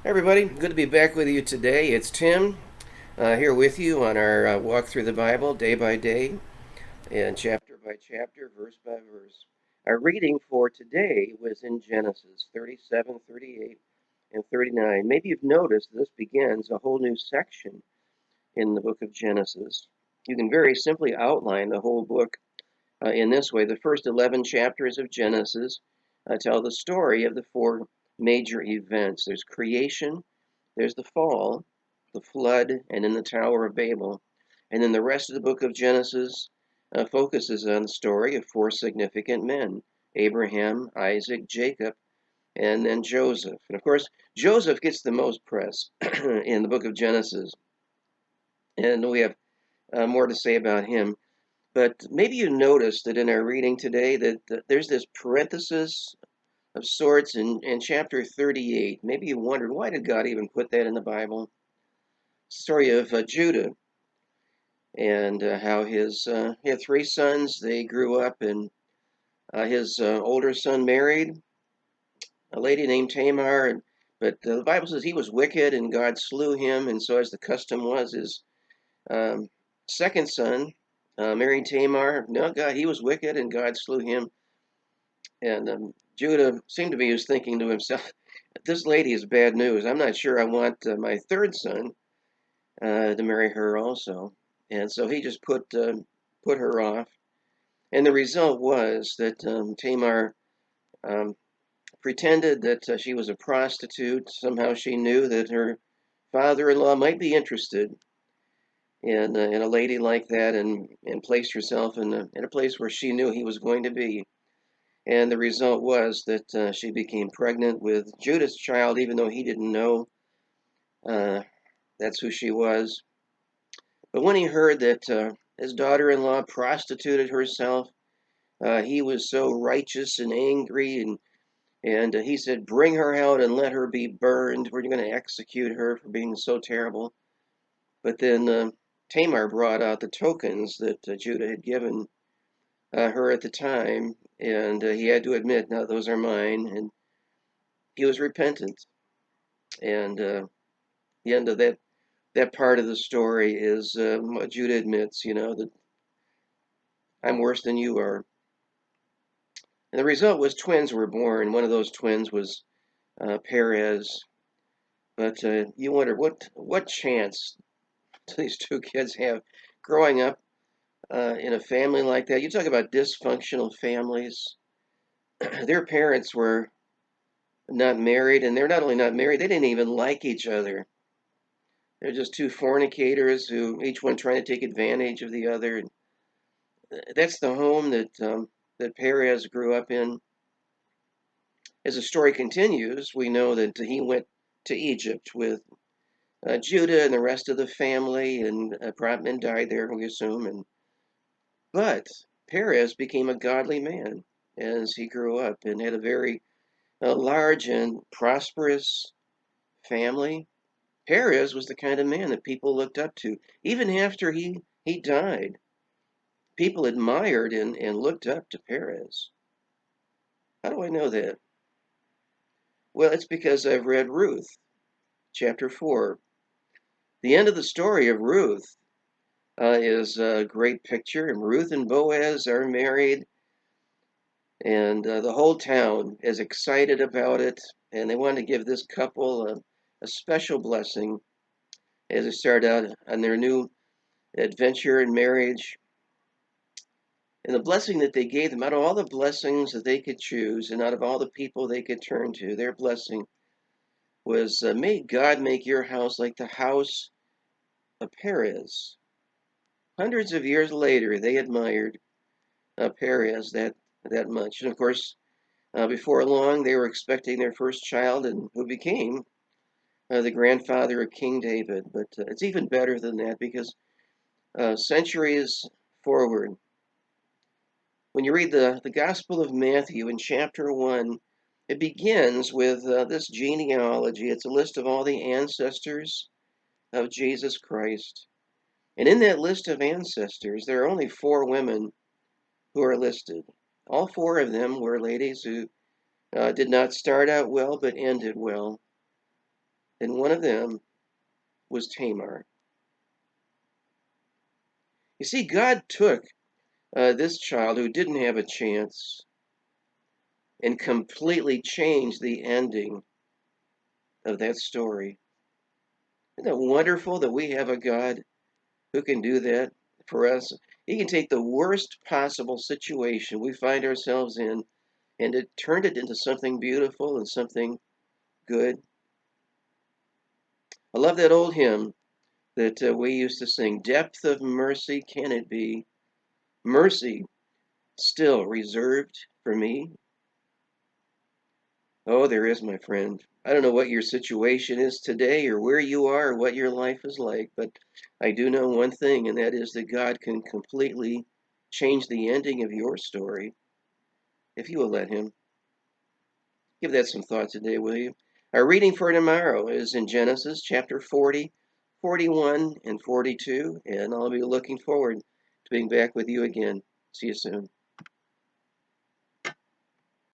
Hi everybody, good to be back with you today. It's Tim here with you on our walk through the Bible day by day and chapter by chapter, verse by verse. Our reading for today was in Genesis 37, 38, and 39. Maybe you've noticed this begins a whole new section in the book of Genesis. You can very simply outline the whole book in this way. The first 11 chapters of Genesis tell the story of the four major events. There's creation, there's the fall, the flood, and then the Tower of Babel. And then the rest of the book of Genesis focuses on the story of four significant men: Abraham, Isaac, Jacob, and then Joseph. And of course, Joseph gets the most press in the book of Genesis. And we have more to say about him. But maybe you noticed that in our reading today that there's this parenthesis of sorts in chapter 38. Maybe you wondered, why did God even put that in the Bible? Story of Judah and how he had three sons. They grew up, and his older son married a lady named Tamar. But the Bible says he was wicked, and God slew him. And so, as the custom was, his um, second son married Tamar. No, God, he was wicked, and God slew him. And Judah seemed to be was thinking to himself, "This lady is bad news. I'm not sure I want my third son to marry her also." And so he just put her off. And the result was that Tamar um, pretended that she was a prostitute. Somehow she knew that her father-in-law might be interested in a lady like that, and placed herself in a place where she knew he was going to be. And the result was that she became pregnant with Judah's child, even though he didn't know uh, that's who she was. But when he heard that his daughter-in-law prostituted herself, he was so righteous and angry, and he said, "Bring her out and let her be burned. We're going to execute her for being so terrible." But then Tamar brought out the tokens that Judah had given her at the time, and he had to admit, "Now those are mine," and he was repentant. And the end of that part of the story is Judah admits, that I'm worse than you are. And the result was twins were born. One of those twins was Perez. But you wonder what chance do these two kids have growing up in a family like that? You talk about dysfunctional families. Their parents were not married, and they're not only not married, they didn't even like each other. They're just two fornicators who each one trying to take advantage of the other. And that's the home that Perez grew up in. As the story continues, we know that he went to Egypt with Judah and the rest of the family, and Propman died there, we assume. But Perez became a godly man as he grew up and had a very large and prosperous family. Perez was the kind of man that people looked up to. Even after he died, people admired and looked up to Perez. How do I know that? Well, it's because I've read Ruth, chapter 4. The end of the story of Ruth is a great picture, and Ruth and Boaz are married, and the whole town is excited about it, and they want to give this couple a special blessing as they start out on their new adventure in marriage. And the blessing that they gave them, out of all the blessings that they could choose, and out of all the people they could turn to, their blessing was, may God make your house like the house of Perez. Hundreds of years later, they admired Perez that much. And of course, before long, they were expecting their first child, and who became the grandfather of King David. But it's even better than that, because centuries forward, when you read the Gospel of Matthew in chapter 1, it begins with this genealogy. It's a list of all the ancestors of Jesus Christ. And in that list of ancestors, there are only four women who are listed. All four of them were ladies who did not start out well but ended well. and one of them was Tamar. You see, God took this child who didn't have a chance and completely changed the ending of that story. Isn't it wonderful that we have a God who can do that for us? He can take the worst possible situation we find ourselves in and it turned it into something beautiful and something good. I love that old hymn that we used to sing. Depth of mercy can it be? Mercy still reserved for me? Oh, there is, my friend. I don't know what your situation is today or where you are or what your life is like, but I do know one thing, and that is that God can completely change the ending of your story if you will let Him. Give that some thought today, will you? Our reading for tomorrow is in Genesis chapter 40, 41, and 42, and I'll be looking forward to being back with you again. See you soon.